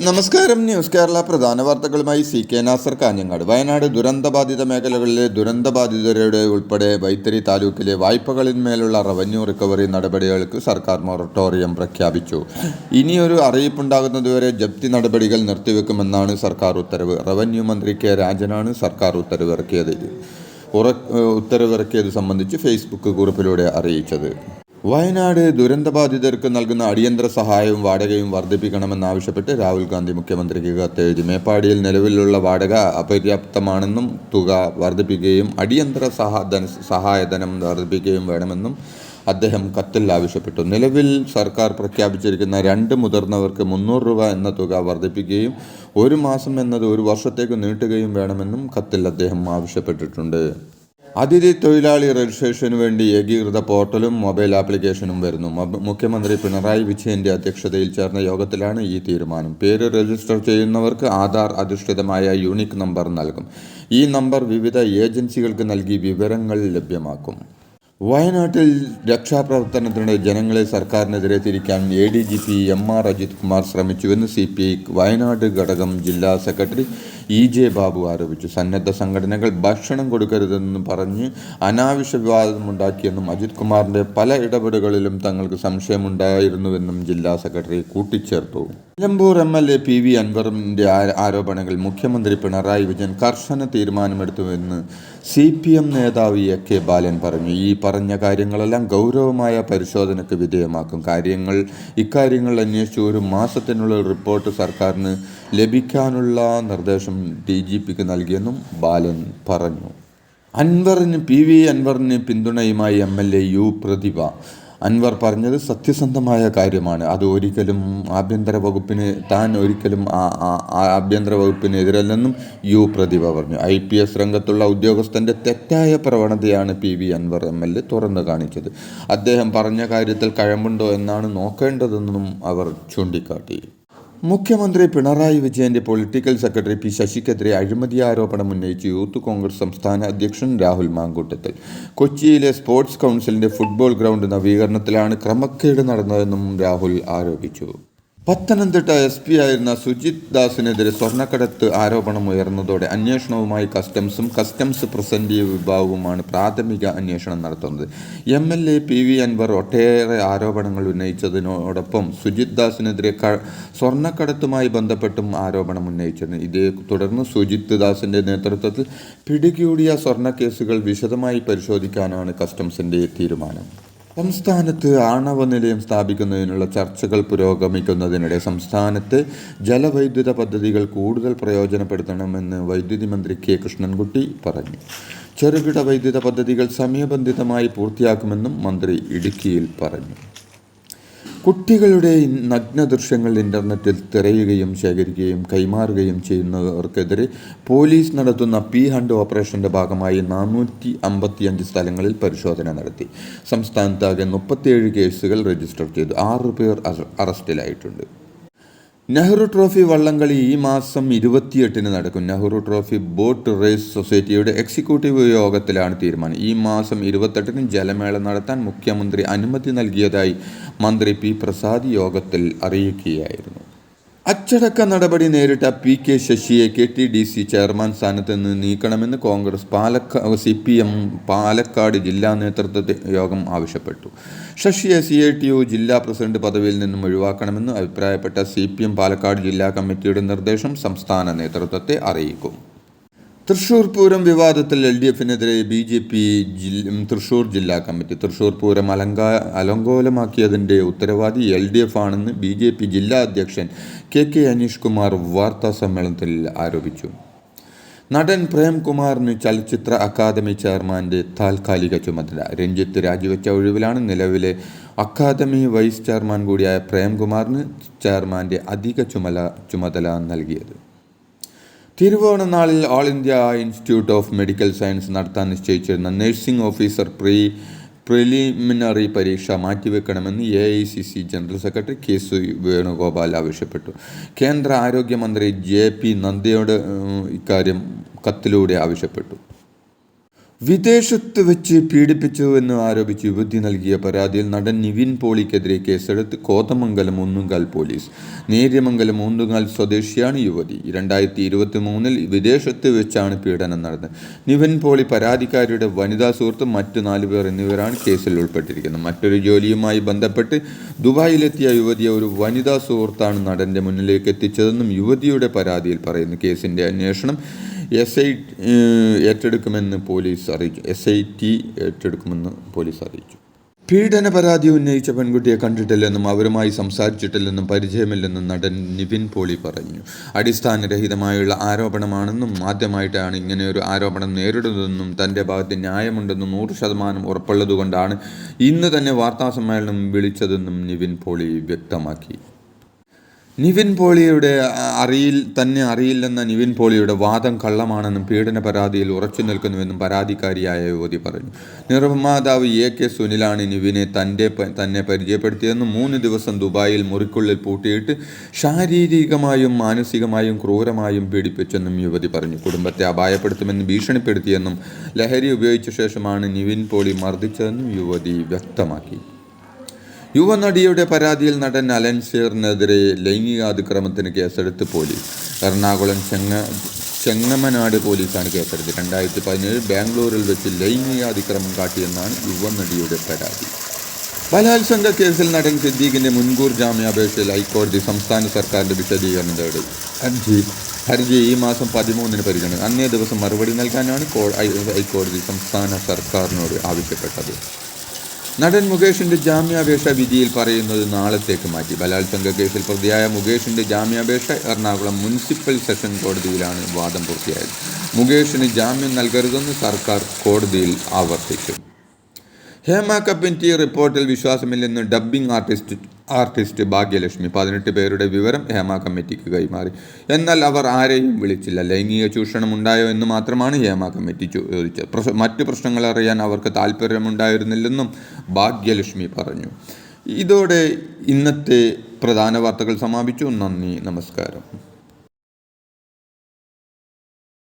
നമസ്കാരം. ന്യൂസ് കേരള പ്രധാന വാർത്തകളുമായി CK നാസർ, കാഞ്ഞങ്ങാട്. വയനാട് ദുരന്തബാധിത മേഖലകളിലെ ദുരന്തബാധിതരുടെ ഉൾപ്പെടെ വൈത്തിരി താലൂക്കിലെ വായ്പകളിന്മേലുള്ള റവന്യൂ റിക്കവറി നടപടികൾക്ക് സർക്കാർ മൊറട്ടോറിയം പ്രഖ്യാപിച്ചു. ഇനിയൊരു അറിയിപ്പുണ്ടാകുന്നതുവരെ ജപ്തി നടപടികൾ നിർത്തിവെക്കുമെന്നാണ് സർക്കാർ ഉത്തരവ്. റവന്യൂ മന്ത്രി K രാജനാണ് സർക്കാർ ഉത്തരവിറക്കിയത് സംബന്ധിച്ച് ഫേസ്ബുക്ക് കുറിപ്പിലൂടെ അറിയിച്ചത്. വയനാട് ദുരന്തബാധിതർക്ക് നൽകുന്ന അടിയന്തര സഹായവും വാടകയും വർദ്ധിപ്പിക്കണമെന്നാവശ്യപ്പെട്ട് രാഹുൽ ഗാന്ധി മുഖ്യമന്ത്രിക്ക് കത്തെഴുതി. മേപ്പാടിയിൽ നിലവിലുള്ള വാടക അപര്യാപ്തമാണെന്നും തുക വർദ്ധിപ്പിക്കുകയും അടിയന്തര സഹായധനം വർദ്ധിപ്പിക്കുകയും വേണമെന്നും അദ്ദേഹം കത്തിൽ ആവശ്യപ്പെട്ടു. നിലവിൽ സർക്കാർ പ്രഖ്യാപിച്ചിരിക്കുന്ന 2 മുതിർന്നവർക്ക് 300 രൂപ എന്ന തുക വർദ്ധിപ്പിക്കുകയും 1 മാസം എന്നത് 1 വർഷത്തേക്ക് നീട്ടുകയും വേണമെന്നും കത്തിൽ അദ്ദേഹം ആവശ്യപ്പെട്ടിട്ടുണ്ട്. അതിഥി തൊഴിലാളി രജിസ്ട്രേഷനു വേണ്ടി ഏകീകൃത പോർട്ടലും മൊബൈൽ ആപ്ലിക്കേഷനും വരുന്നു. മുഖ്യമന്ത്രി പിണറായി വിജയന്റെ അധ്യക്ഷതയിൽ ചേർന്ന യോഗത്തിലാണ് ഈ തീരുമാനം. പേര് രജിസ്റ്റർ ചെയ്യുന്നവർക്ക് ആധാർ അധിഷ്ഠിതമായ യൂണിക് നമ്പർ നൽകും. ഈ നമ്പർ വിവിധ ഏജൻസികൾക്ക് നൽകി വിവരങ്ങൾ ലഭ്യമാക്കും. വയനാട്ടിൽ രക്ഷാപ്രവർത്തനത്തിനിടെ ജനങ്ങളെ സർക്കാരിനെതിരെ തിരിക്കാൻ ADGP MR Ajith Kumar ശ്രമിച്ചുവെന്ന് CPI Wayanad ഘടകം ജില്ലാ സെക്രട്ടറി EJ ബാബു ആരോപിച്ചു. സന്നദ്ധ സംഘടനകൾ ഭക്ഷണം കൊടുക്കരുതെന്ന് പറഞ്ഞ് അനാവശ്യ വിവാദമുണ്ടാക്കിയെന്നും അജിത് കുമാറിന്റെ പല ഇടപെടലുകളിലും തങ്ങൾക്ക് സംശയമുണ്ടായിരുന്നുവെന്നും ജില്ലാ സെക്രട്ടറി കൂട്ടിച്ചേർത്തു. നിലമ്പൂർ MLA PV അൻവറിന്റെ ആരോപണങ്ങൾ മുഖ്യമന്ത്രി പിണറായി വിജയൻ കർശന തീരുമാനമെടുത്തുവെന്ന് CPM നേതാവ് AK ബാലൻ പറഞ്ഞു. ഈ പറഞ്ഞ കാര്യങ്ങളെല്ലാം ഗൗരവമായ പരിശോധനയ്ക്ക് വിധേയമാക്കും. ഇക്കാര്യങ്ങൾ അന്വേഷിച്ച് 1 മാസത്തിനുള്ള റിപ്പോർട്ട് സർക്കാരിന് ലഭിക്കാനുള്ള നിർദ്ദേശം DGPക്ക് നൽകിയെന്നും ബാലൻ പറഞ്ഞു. PV അൻവറിന് പിന്തുണയുമായി MLA U പ്രതിഭ. അൻവർ പറഞ്ഞത് സത്യസന്ധമായ കാര്യമാണ്. അത് ഒരിക്കലും ആഭ്യന്തര വകുപ്പിന് എതിരല്ലെന്നും U പ്രതിഭ പറഞ്ഞു. IPS രംഗത്തുള്ള ഉദ്യോഗസ്ഥന്റെ തെറ്റായ പ്രവണതയാണ് PV അൻവർ MLA തുറന്നു കാണിച്ചത്. അദ്ദേഹം പറഞ്ഞ കാര്യത്തിൽ കഴമ്പുണ്ടോ എന്നാണ് നോക്കേണ്ടതെന്നും അവർ ചൂണ്ടിക്കാട്ടി. മുഖ്യമന്ത്രി പിണറായി വിജയന്റെ പൊളിറ്റിക്കൽ സെക്രട്ടറി P ശശിക്കെതിരെ അഴിമതി ആരോപണം ഉന്നയിച്ച് യൂത്ത് കോൺഗ്രസ് സംസ്ഥാന അധ്യക്ഷൻ രാഹുൽ മാങ്കൂട്ടത്തിൽ. കൊച്ചിയിലെ സ്പോർട്സ് കൗൺസിലിന്റെ ഫുട്ബോൾ ഗ്രൗണ്ട് നവീകരണത്തിലാണ് ക്രമക്കേട് നടന്നതെന്നും രാഹുൽ ആരോപിച്ചു. പത്തനംതിട്ട SP ആയിരുന്ന സുജിത് ദാസിനെതിരെ സ്വർണ്ണക്കടത്ത് ആരോപണം ഉയർന്നതോടെ അന്വേഷണവുമായി കസ്റ്റംസ് പ്രിവന്റീവ് വിഭാഗവുമാണ് പ്രാഥമിക അന്വേഷണം നടത്തുന്നത്. MLA PV അൻവർ ഒട്ടേറെ ആരോപണങ്ങൾ ഉന്നയിച്ചതിനോടൊപ്പം സുജിത് ദാസിനെതിരെ സ്വർണ്ണക്കടത്തുമായി ബന്ധപ്പെട്ടും ആരോപണം ഉന്നയിച്ചിരുന്നു. ഇതേ തുടർന്ന് സുജിത് ദാസിന്റെ നേതൃത്വത്തിൽ പിടികൂടിയ സ്വർണ്ണക്കേസുകൾ വിശദമായി പരിശോധിക്കാനാണ് കസ്റ്റംസിന്റെ തീരുമാനം. സംസ്ഥാനത്ത് ആണവ നിലയം സ്ഥാപിക്കുന്നതിനുള്ള ചർച്ചകൾ പുരോഗമിക്കുന്നതിനിടെ സംസ്ഥാനത്ത് ജലവൈദ്യുത പദ്ധതികൾ കൂടുതൽ പ്രയോജനപ്പെടുത്തണമെന്ന് വൈദ്യുതി മന്ത്രി K കൃഷ്ണൻകുട്ടി പറഞ്ഞു. ചെറുകിട വൈദ്യുത പദ്ധതികൾ സമയബന്ധിതമായി പൂർത്തിയാക്കുമെന്നും മന്ത്രി ഇടുക്കിയിൽ പറഞ്ഞു. കുട്ടികളുടെ നഗ്ന ദൃശ്യങ്ങൾ ഇന്റർനെറ്റിൽ തിരയുകയും ശേഖരിക്കുകയും കൈമാറുകയും ചെയ്യുന്നവർക്കെതിരെ പോലീസ് നടത്തുന്ന P-ഹണ്ട് ഓപ്പറേഷന്റെ ഭാഗമായി 455 സ്ഥലങ്ങളിൽ പരിശോധന നടത്തി. സംസ്ഥാനത്താകെ 37 കേസുകൾ രജിസ്റ്റർ ചെയ്തു. 6 പേർ അറസ്റ്റിലായിട്ടുണ്ട്. നെഹ്റു ട്രോഫി വള്ളംകളി ഈ മാസം 28-ന് നടക്കും. നെഹ്റു ട്രോഫി ബോട്ട് റേസ് സൊസൈറ്റിയുടെ എക്സിക്യൂട്ടീവ് യോഗത്തിലാണ് തീരുമാനം. ഈ മാസം 28-ന് ജലമേള നടത്താൻ മുഖ്യമന്ത്രി അനുമതി നൽകിയതായി മന്ത്രി P പ്രസാദ് യോഗത്തിൽ അറിയിക്കുകയായിരുന്നു. അച്ചടക്ക നടപടി നേരിട്ട PK ശശിയെ KTDC ചെയർമാൻ സ്ഥാനത്ത് നിന്ന് നീക്കണമെന്ന് കോൺഗ്രസ് CPM പാലക്കാട് ജില്ലാ നേതൃത്വ യോഗം ആവശ്യപ്പെട്ടു. ശശിയെ CITU ജില്ലാ പ്രസിഡന്റ് പദവിയിൽ നിന്നും ഒഴിവാക്കണമെന്ന് അഭിപ്രായപ്പെട്ട CPM പാലക്കാട് ജില്ലാ കമ്മിറ്റിയുടെ നിർദ്ദേശം സംസ്ഥാന നേതൃത്വത്തെ അറിയിക്കും. തൃശൂർ പൂരം വിവാദത്തിൽ LDFനെതിരെ BJP തൃശൂർ ജില്ലാ കമ്മിറ്റി. തൃശൂർ പൂരം അലങ്കോലമാക്കിയതിൻ്റെ ഉത്തരവാദി LDF ആണെന്ന് BJP ജില്ലാ അധ്യക്ഷൻ KK അനീഷ് കുമാർ വാർത്താ സമ്മേളനത്തിൽ ആരോപിച്ചു. നടൻ പ്രേംകുമാറിന് ചലച്ചിത്ര അക്കാദമി ചെയർമാൻ്റെ താൽക്കാലിക ചുമതല. രഞ്ജിത്ത് രാജിവെച്ച ഒഴിവിലാണ് നിലവിലെ അക്കാദമി വൈസ് ചെയർമാൻ കൂടിയായ പ്രേംകുമാറിന് ചെയർമാൻ്റെ അധിക ചുമതല നൽകിയത്. തിരുവോണനാളിൽ all India institute of medical science നടത്താൻ നിശ്ചയിച്ചിരുന്ന നഴ്സിംഗ് ഓഫീസർ പ്രിലിമിനറി പരീക്ഷ മാറ്റിവെക്കണമെന്ന് AICC general secretary KC Venugopal ആവശ്യപ്പെട്ടു. കേന്ദ്ര ആരോഗ്യമന്ത്രി JP നദ്ദയോട് ഇക്കാര്യം കത്തിലൂടെ ആവശ്യപ്പെട്ടു. വിദേശത്ത് വെച്ച് പീഡിപ്പിച്ചുവെന്ന് ആരോപിച്ച് യുവതി നൽകിയ പരാതിയിൽ നടൻ നിവിൻ പോളിക്കെതിരെ കേസെടുത്ത് കോതമംഗലം ഒന്നുങ്കാൽ പോലീസ്. നേര്യമംഗലം ഒന്നുങ്കാൽ സ്വദേശിയാണ് യുവതി. 2023 വിദേശത്ത് വെച്ചാണ് പീഡനം നടന്നത്. നിവിൻ പോളി, പരാതിക്കാരിയുടെ വനിതാ സുഹൃത്ത്, മറ്റ് 4 പേർ എന്നിവരാണ് കേസിൽ ഉൾപ്പെട്ടിരിക്കുന്നത്. മറ്റൊരു ജോലിയുമായി ബന്ധപ്പെട്ട് ദുബായിലെത്തിയ യുവതിയെ ഒരു വനിതാ സുഹൃത്താണ് നടൻ്റെ മുന്നിലേക്ക് എത്തിച്ചതെന്നും യുവതിയുടെ പരാതിയിൽ പറയുന്നു. കേസിൻ്റെ അന്വേഷണം SIT ഏറ്റെടുക്കുമെന്ന് പോലീസ് അറിയിച്ചു. പീഡന പരാതി ഉന്നയിച്ച പെൺകുട്ടിയെ കണ്ടിട്ടില്ലെന്നും അവരുമായി സംസാരിച്ചിട്ടില്ലെന്നും പരിചയമില്ലെന്നും നടൻ നിവിൻ പോളി പറഞ്ഞു. അടിസ്ഥാനരഹിതമായുള്ള ആരോപണമാണെന്നും ആദ്യമായിട്ടാണ് ഇങ്ങനെയൊരു ആരോപണം നേരിടുന്നതെന്നും തൻ്റെ ഭാഗത്ത് ന്യായമുണ്ടെന്നും 100% ഉറപ്പുള്ളതുകൊണ്ടാണ് ഇന്ന് തന്നെ വാർത്താസമ്മേളനം വിളിച്ചതെന്നും നിവിൻ പോളി വ്യക്തമാക്കി. നിവിൻ പോളിയുടെ അറിയില്ലെന്ന നിവിൻ പോളിയുടെ വാദം കള്ളമാണെന്നും പീഡന പരാതിയിൽ ഉറച്ചു നിൽക്കുന്നുവെന്നും പരാതിക്കാരിയായ യുവതി പറഞ്ഞു. നിർമ്മാതാവ് AK സുനിലാണ് നിവിനെ തന്നെ പരിചയപ്പെടുത്തിയതെന്നും 3 ദിവസം ദുബായിൽ മുറിക്കുള്ളിൽ പൂട്ടിയിട്ട് ശാരീരികമായും മാനസികമായും ക്രൂരമായും പീഡിപ്പിച്ചെന്നും യുവതി പറഞ്ഞു. കുടുംബത്തെ അപായപ്പെടുത്തുമെന്ന് ഭീഷണിപ്പെടുത്തിയെന്നും ലഹരി ഉപയോഗിച്ച ശേഷമാണ് നിവിൻ പോളി മർദ്ദിച്ചതെന്നും യുവതി വ്യക്തമാക്കി. യുവനടിയുടെ പരാതിയിൽ നടൻ അലൻഷീറിനെതിരെ ലൈംഗികാതിക്രമത്തിന് കേസെടുത്ത് പോലീസ്. എറണാകുളം ചെങ്ങമനാട് പോലീസാണ് കേസെടുത്തത്. 2017 ബാംഗ്ലൂരിൽ വെച്ച് ലൈംഗികാതിക്രമം കാട്ടിയെന്നാണ് യുവനടിയുടെ പരാതി. ബലാത്സംഗ കേസിൽ നടൻ സിദ്ദീഖിൻ്റെ മുൻകൂർ ജാമ്യാപേക്ഷയിൽ ഹൈക്കോടതി സംസ്ഥാന സർക്കാരിൻ്റെ വിശദീകരണം തേടി. ഹർജി ഈ മാസം 13 പരിഗണന. അന്നേ ദിവസം മറുപടി നൽകാനാണ് ഹൈക്കോടതി സംസ്ഥാന സർക്കാരിനോട് ആവശ്യപ്പെട്ടത്. നടൻ മുകേഷിൻ്റെ ജാമ്യാപേക്ഷ വിധിയിൽ പറയുന്നത് നാളത്തേക്ക് മാറ്റി. ബലാത്സംഗ കേസിൽ പ്രതിയായ മുകേഷിൻ്റെ ജാമ്യാപേക്ഷ എറണാകുളം മുനിസിപ്പൽ സെഷൻ കോടതിയിലാണ് വാദം പൂർത്തിയായത്. മുകേഷിന് ജാമ്യം നൽകരുതെന്ന് സർക്കാർ കോടതിയിൽ ആവർത്തിച്ചു. ഹേമ കമ്മിറ്റി റിപ്പോർട്ടിൽ വിശ്വാസമില്ലെന്ന് ഡബ്ബിംഗ് ആർട്ടിസ്റ്റ് ഭാഗ്യലക്ഷ്മി. 18 പേരുടെ വിവരം ഹേമ കമ്മിറ്റിക്ക് കൈമാറി. എന്നാൽ അവർ ആരെയും വിളിച്ചില്ല. ലൈംഗിക ചൂഷണം ഉണ്ടായോ എന്ന് മാത്രമാണ് ഹേമ കമ്മിറ്റി ചോദിച്ചത്. മറ്റു പ്രശ്നങ്ങൾ അറിയാൻ അവർക്ക് താല്പര്യമുണ്ടായിരുന്നില്ലെന്നും ഭാഗ്യലക്ഷ്മി പറഞ്ഞു. ഇതോടെ ഇന്നത്തെ പ്രധാന വാർത്തകൾ സമാപിച്ചു. നന്ദി, നമസ്കാരം.